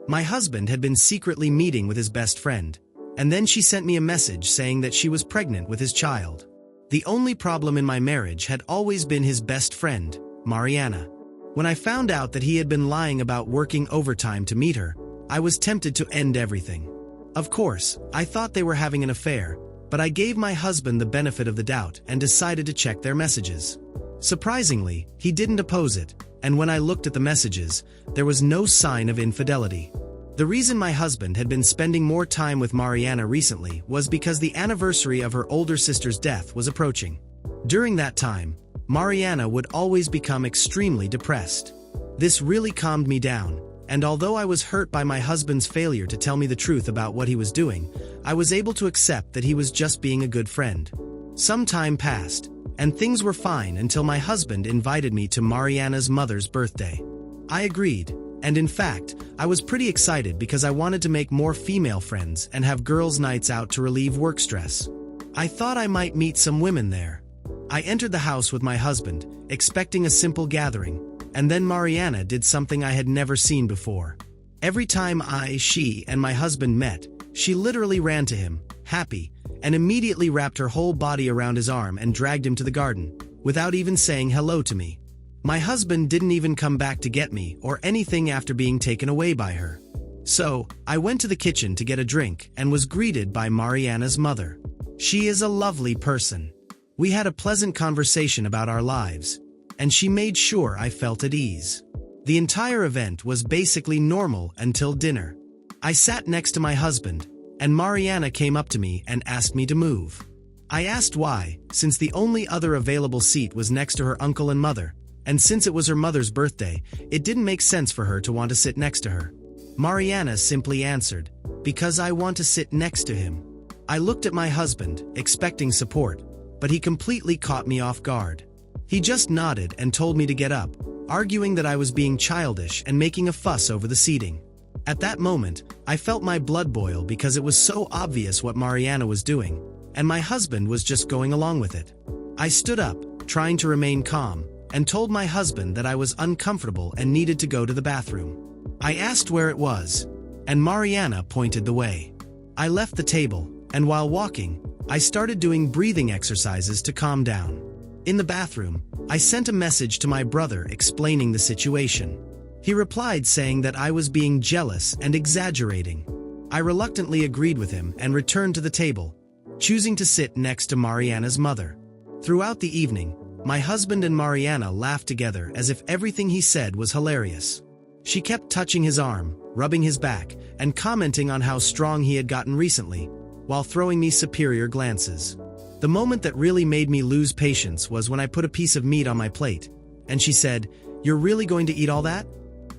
My husband had been secretly meeting with his best friend, and then she sent me a message saying that she was pregnant with his child. The only problem in my marriage had always been his best friend, Mariana. When I found out that he had been lying about working overtime to meet her, I was tempted to end everything. Of course, I thought they were having an affair, but I gave my husband the benefit of the doubt and decided to check their messages. Surprisingly, he didn't oppose it, and when I looked at the messages, there was no sign of infidelity. The reason my husband had been spending more time with Mariana recently was because the anniversary of her older sister's death was approaching. During that time, Mariana would always become extremely depressed. This really calmed me down, and although I was hurt by my husband's failure to tell me the truth about what he was doing, I was able to accept that he was just being a good friend. Some time passed, and things were fine until my husband invited me to Mariana's mother's birthday. I agreed, and in fact, I was pretty excited because I wanted to make more female friends and have girls' nights out to relieve work stress. I thought I might meet some women there. I entered the house with my husband, expecting a simple gathering, and then Mariana did something I had never seen before. Every time she and my husband met, she literally ran to him, happy, and immediately wrapped her whole body around his arm and dragged him to the garden, without even saying hello to me. My husband didn't even come back to get me or anything after being taken away by her. So, I went to the kitchen to get a drink and was greeted by Mariana's mother. She is a lovely person. We had a pleasant conversation about our lives, and she made sure I felt at ease. The entire event was basically normal until dinner. I sat next to my husband, and Mariana came up to me and asked me to move. I asked why, since the only other available seat was next to her uncle and mother, and since it was her mother's birthday, it didn't make sense for her to want to sit next to her. Mariana simply answered, "Because I want to sit next to him." I looked at my husband, expecting support, but he completely caught me off guard. He just nodded and told me to get up, arguing that I was being childish and making a fuss over the seating. At that moment, I felt my blood boil because it was so obvious what Mariana was doing, and my husband was just going along with it. I stood up, trying to remain calm, and told my husband that I was uncomfortable and needed to go to the bathroom. I asked where it was, and Mariana pointed the way. I left the table, and while walking, I started doing breathing exercises to calm down. In the bathroom, I sent a message to my brother explaining the situation. He replied saying that I was being jealous and exaggerating. I reluctantly agreed with him and returned to the table, choosing to sit next to Mariana's mother. Throughout the evening, my husband and Mariana laughed together as if everything he said was hilarious. She kept touching his arm, rubbing his back, and commenting on how strong he had gotten recently, while throwing me superior glances. The moment that really made me lose patience was when I put a piece of meat on my plate, and she said, "You're really going to eat all that?"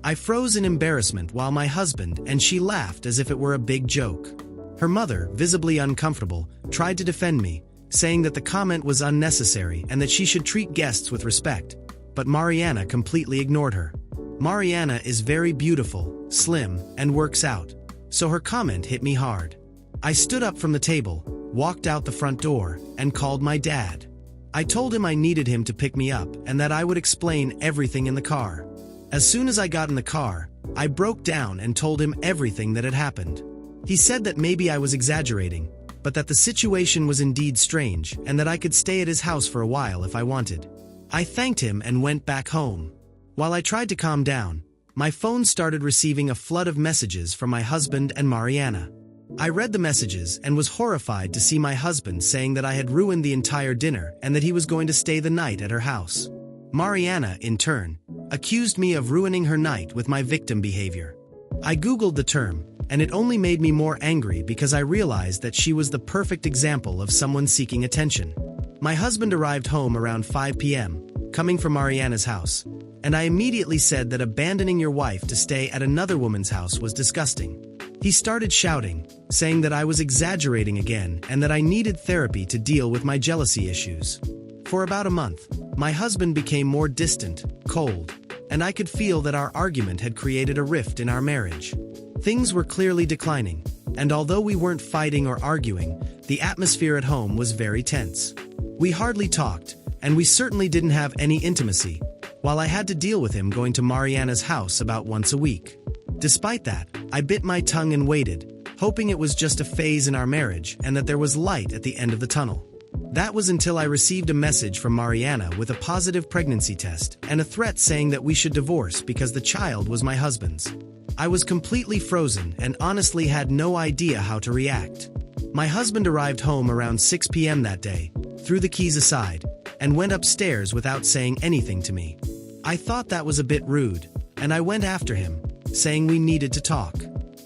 I froze in embarrassment while my husband and she laughed as if it were a big joke. Her mother, visibly uncomfortable, tried to defend me, saying that the comment was unnecessary and that she should treat guests with respect, but Mariana completely ignored her. Mariana is very beautiful, slim, and works out, so her comment hit me hard. I stood up from the table, walked out the front door, and called my dad. I told him I needed him to pick me up and that I would explain everything in the car. As soon as I got in the car, I broke down and told him everything that had happened. He said that maybe I was exaggerating, but that the situation was indeed strange and that I could stay at his house for a while if I wanted. I thanked him and went back home. While I tried to calm down, my phone started receiving a flood of messages from my husband and Mariana. I read the messages and was horrified to see my husband saying that I had ruined the entire dinner and that he was going to stay the night at her house. Mariana, in turn, accused me of ruining her night with my victim behavior. I googled the term, and it only made me more angry because I realized that she was the perfect example of someone seeking attention. My husband arrived home around 5 p.m., coming from Mariana's house, and I immediately said that abandoning your wife to stay at another woman's house was disgusting. He started shouting, saying that I was exaggerating again and that I needed therapy to deal with my jealousy issues. For about a month, my husband became more distant, cold, and I could feel that our argument had created a rift in our marriage. Things were clearly declining, and although we weren't fighting or arguing, the atmosphere at home was very tense. We hardly talked, and we certainly didn't have any intimacy, while I had to deal with him going to Mariana's house about once a week. Despite that, I bit my tongue and waited, hoping it was just a phase in our marriage and that there was light at the end of the tunnel. That was until I received a message from Mariana with a positive pregnancy test and a threat saying that we should divorce because the child was my husband's. I was completely frozen and honestly had no idea how to react. My husband arrived home around 6 p.m. that day, threw the keys aside, and went upstairs without saying anything to me. I thought that was a bit rude, and I went after him, saying we needed to talk.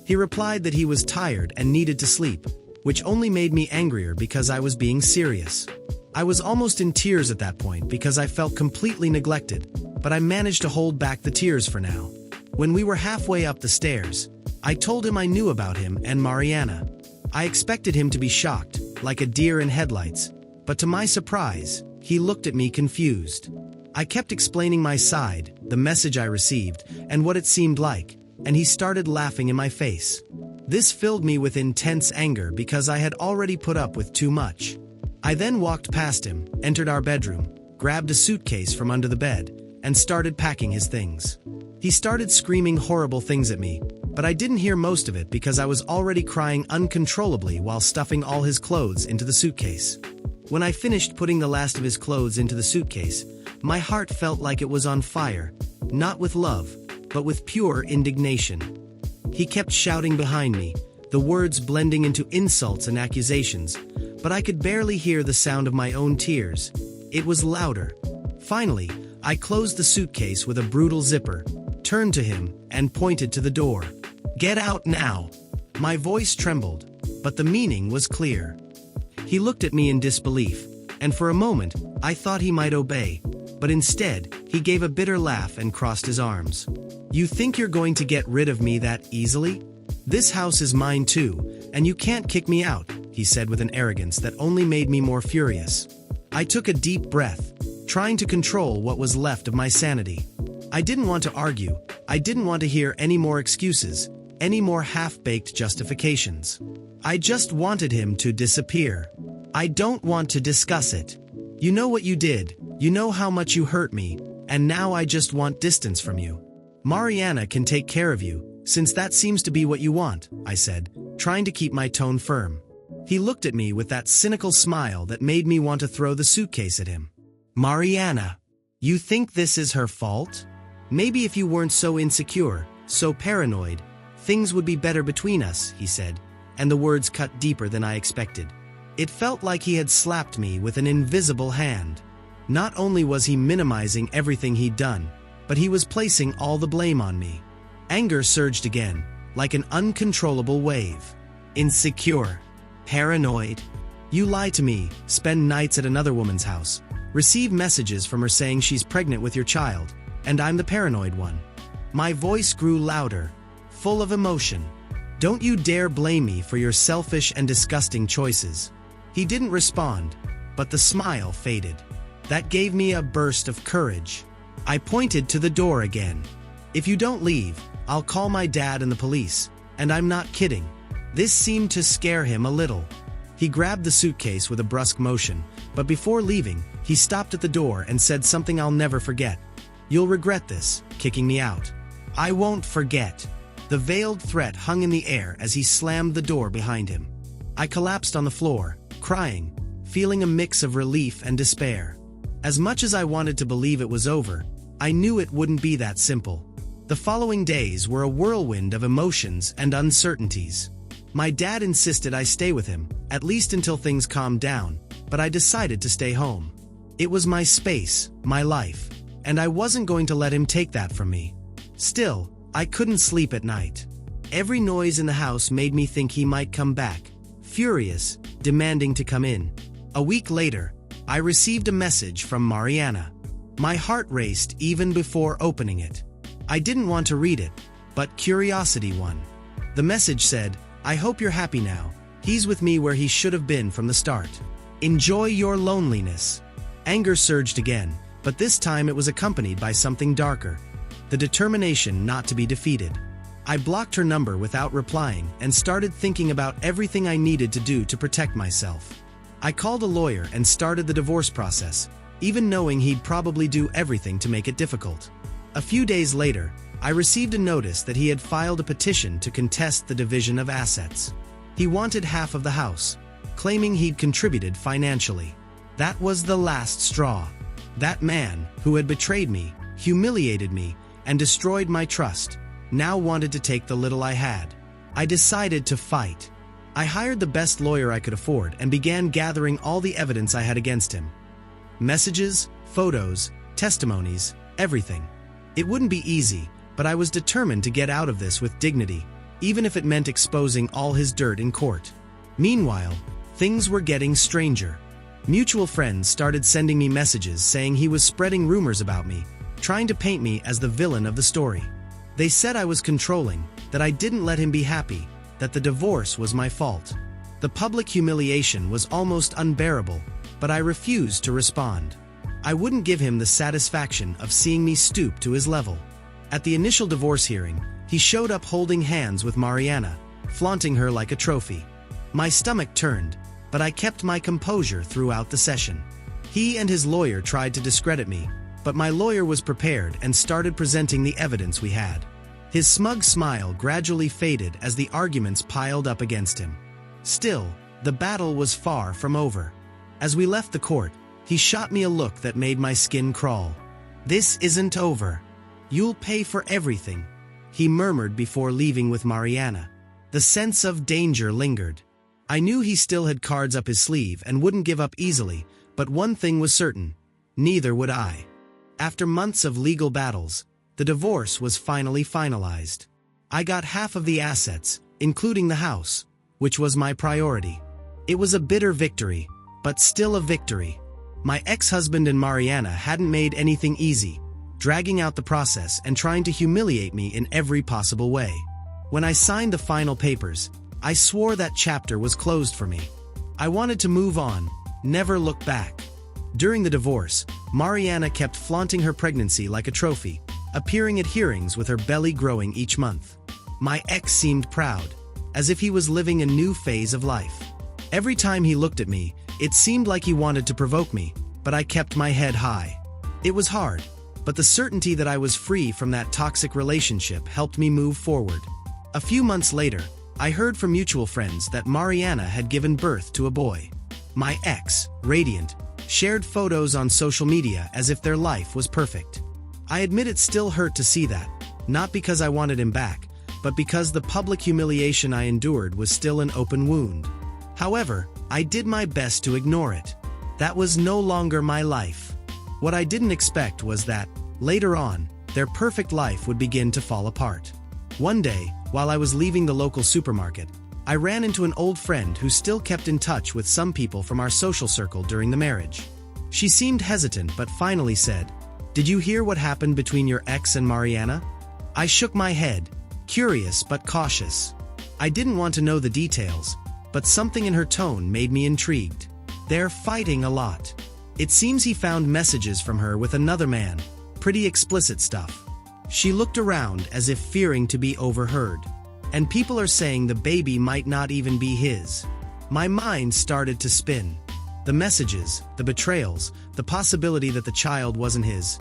He replied that he was tired and needed to sleep, which only made me angrier because I was being serious. I was almost in tears at that point because I felt completely neglected, but I managed to hold back the tears for now. When we were halfway up the stairs, I told him I knew about him and Mariana. I expected him to be shocked, like a deer in headlights, but to my surprise, he looked at me confused. I kept explaining my side, the message I received, and what it seemed like, and he started laughing in my face. This filled me with intense anger because I had already put up with too much. I then walked past him, entered our bedroom, grabbed a suitcase from under the bed, and started packing his things. He started screaming horrible things at me, but I didn't hear most of it because I was already crying uncontrollably while stuffing all his clothes into the suitcase. When I finished putting the last of his clothes into the suitcase, my heart felt like it was on fire, not with love, but with pure indignation. He kept shouting behind me, the words blending into insults and accusations, but I could barely hear the sound of my own tears. It was louder. Finally, I closed the suitcase with a brutal zipper, turned to him, and pointed to the door. "Get out now!" My voice trembled, but the meaning was clear. He looked at me in disbelief, and for a moment, I thought he might obey, but instead, he gave a bitter laugh and crossed his arms. "You think you're going to get rid of me that easily? This house is mine too, and you can't kick me out," he said with an arrogance that only made me more furious. I took a deep breath, trying to control what was left of my sanity. I didn't want to argue. I didn't want to hear any more excuses, any more half-baked justifications. I just wanted him to disappear. "I don't want to discuss it. You know what you did, you know how much you hurt me, and now I just want distance from you. Mariana can take care of you, since that seems to be what you want," I said, trying to keep my tone firm. He looked at me with that cynical smile that made me want to throw the suitcase at him. "Mariana, you think this is her fault? Maybe if you weren't so insecure, so paranoid, things would be better between us," he said, and the words cut deeper than I expected. It felt like he had slapped me with an invisible hand. Not only was he minimizing everything he'd done, but he was placing all the blame on me. Anger surged again, like an uncontrollable wave. "Insecure. Paranoid. You lie to me, spend nights at another woman's house, receive messages from her saying she's pregnant with your child, and I'm the paranoid one." My voice grew louder, full of emotion. "Don't you dare blame me for your selfish and disgusting choices." He didn't respond, but the smile faded. That gave me a burst of courage. I pointed to the door again. "If you don't leave, I'll call my dad and the police, and I'm not kidding." This seemed to scare him a little. He grabbed the suitcase with a brusque motion, but before leaving, he stopped at the door and said something I'll never forget. "You'll regret this, kicking me out." "I won't forget." The veiled threat hung in the air as he slammed the door behind him. I collapsed on the floor, crying, feeling a mix of relief and despair. As much as I wanted to believe it was over, I knew it wouldn't be that simple. The following days were a whirlwind of emotions and uncertainties. My dad insisted I stay with him, at least until things calmed down, but I decided to stay home. It was my space, my life, and I wasn't going to let him take that from me. Still, I couldn't sleep at night. Every noise in the house made me think he might come back, furious, demanding to come in. A week later, I received a message from Mariana. My heart raced even before opening it. I didn't want to read it, but curiosity won. The message said, "I hope you're happy now. He's with me where he should have been from the start. Enjoy your loneliness." Anger surged again, but this time it was accompanied by something darker. The determination not to be defeated. I blocked her number without replying and started thinking about everything I needed to do to protect myself. I called a lawyer and started the divorce process, even knowing he'd probably do everything to make it difficult. A few days later, I received a notice that he had filed a petition to contest the division of assets. He wanted half of the house, claiming he'd contributed financially. That was the last straw. That man, who had betrayed me, humiliated me, and destroyed my trust, now wanted to take the little I had. I decided to fight. I hired the best lawyer I could afford and began gathering all the evidence I had against him. Messages, photos, testimonies, everything. It wouldn't be easy, but I was determined to get out of this with dignity, even if it meant exposing all his dirt in court. Meanwhile, things were getting stranger. Mutual friends started sending me messages saying he was spreading rumors about me, trying to paint me as the villain of the story. They said I was controlling, that I didn't let him be happy, that the divorce was my fault. The public humiliation was almost unbearable, but I refused to respond. I wouldn't give him the satisfaction of seeing me stoop to his level. At the initial divorce hearing, he showed up holding hands with Mariana, flaunting her like a trophy. My stomach turned, but I kept my composure throughout the session. He and his lawyer tried to discredit me, but my lawyer was prepared and started presenting the evidence we had. His smug smile gradually faded as the arguments piled up against him. Still, the battle was far from over. As we left the court, he shot me a look that made my skin crawl. "This isn't over. You'll pay for everything," he murmured before leaving with Mariana. The sense of danger lingered. I knew he still had cards up his sleeve and wouldn't give up easily, but one thing was certain: neither would I. After months of legal battles, the divorce was finally finalized. I got half of the assets, including the house, which was my priority. It was a bitter victory, but still a victory. My ex-husband and Mariana hadn't made anything easy, dragging out the process and trying to humiliate me in every possible way. When I signed the final papers, I swore that chapter was closed for me. I wanted to move on, never look back. During the divorce, Mariana kept flaunting her pregnancy like a trophy, appearing at hearings with her belly growing each month. My ex seemed proud, as if he was living a new phase of life. Every time he looked at me, it seemed like he wanted to provoke me, but I kept my head high. It was hard, but the certainty that I was free from that toxic relationship helped me move forward. A few months later, I heard from mutual friends that Mariana had given birth to a boy. My ex, radiant, shared photos on social media as if their life was perfect. I admit it still hurt to see that, not because I wanted him back, but because the public humiliation I endured was still an open wound. However, I did my best to ignore it. That was no longer my life. What I didn't expect was that, later on, their perfect life would begin to fall apart. One day, while I was leaving the local supermarket, I ran into an old friend who still kept in touch with some people from our social circle during the marriage. She seemed hesitant but finally said, "Did you hear what happened between your ex and Mariana?" I shook my head, curious but cautious. I didn't want to know the details, but something in her tone made me intrigued. "They're fighting a lot. It seems he found messages from her with another man, pretty explicit stuff." She looked around as if fearing to be overheard. "And people are saying the baby might not even be his." My mind started to spin. The messages, the betrayals, the possibility that the child wasn't his.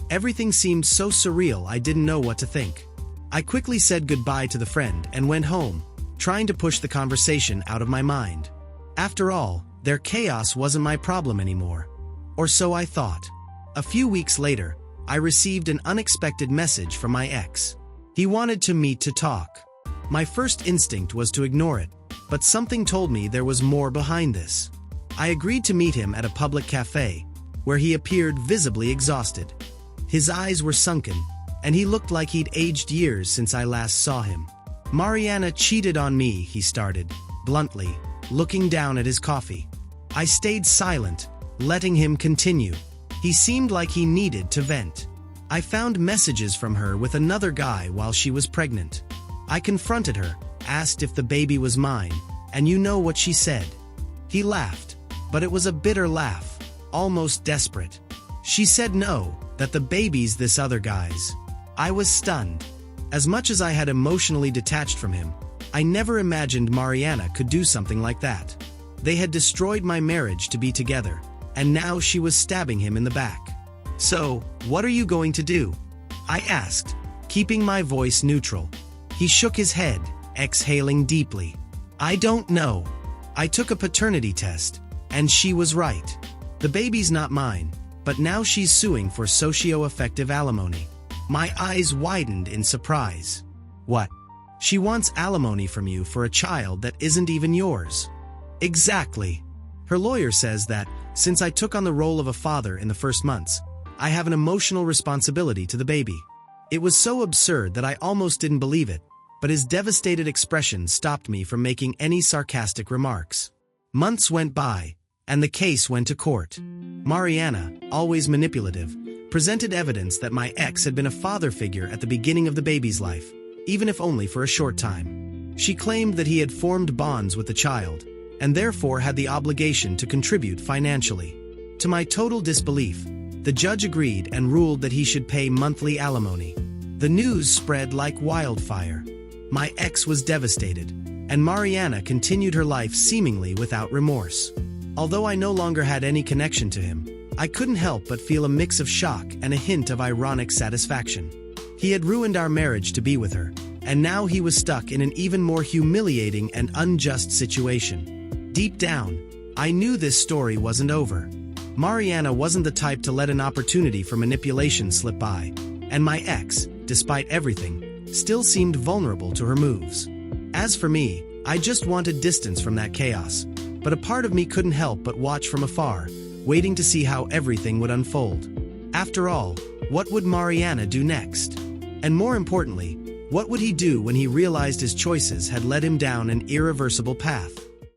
Everything seemed so surreal I didn't know what to think. I quickly said goodbye to the friend and went home, trying to push the conversation out of my mind. After all, their chaos wasn't my problem anymore. Or so I thought. A few weeks later, I received an unexpected message from my ex. He wanted to meet to talk. My first instinct was to ignore it, but something told me there was more behind this. I agreed to meet him at a public cafe, where he appeared visibly exhausted. His eyes were sunken, and he looked like he'd aged years since I last saw him. "Mariana cheated on me," he started, bluntly, looking down at his coffee. I stayed silent, letting him continue. He seemed like he needed to vent. I found messages from her with another guy while she was pregnant. I confronted her, asked if the baby was mine, and you know what she said. He laughed, but it was a bitter laugh, almost desperate. She said no, that the baby's this other guy's. I was stunned. As much as I had emotionally detached from him, I never imagined Mariana could do something like that. They had destroyed my marriage to be together, and now she was stabbing him in the back. "So, what are you going to do?" I asked, keeping my voice neutral. He shook his head, exhaling deeply. I don't know. I took a paternity test, and she was right. The baby's not mine, but now she's suing for socio-affective alimony. My eyes widened in surprise. What? She wants alimony from you for a child that isn't even yours. Exactly. Her lawyer says that, since I took on the role of a father in the first months, I have an emotional responsibility to the baby. It was so absurd that I almost didn't believe it, but his devastated expression stopped me from making any sarcastic remarks. Months went by, and the case went to court. Mariana, always manipulative, presented evidence that my ex had been a father figure at the beginning of the baby's life, even if only for a short time. She claimed that he had formed bonds with the child, and therefore had the obligation to contribute financially. To my total disbelief, the judge agreed and ruled that he should pay monthly alimony. The news spread like wildfire. My ex was devastated, and Mariana continued her life seemingly without remorse. Although I no longer had any connection to him, I couldn't help but feel a mix of shock and a hint of ironic satisfaction. He had ruined our marriage to be with her, and now he was stuck in an even more humiliating and unjust situation. Deep down, I knew this story wasn't over. Mariana wasn't the type to let an opportunity for manipulation slip by, and my ex, despite everything, still seemed vulnerable to her moves. As for me, I just wanted distance from that chaos, but a part of me couldn't help but watch from afar, waiting to see how everything would unfold. After all, what would Mariana do next? And more importantly, what would he do when he realized his choices had led him down an irreversible path?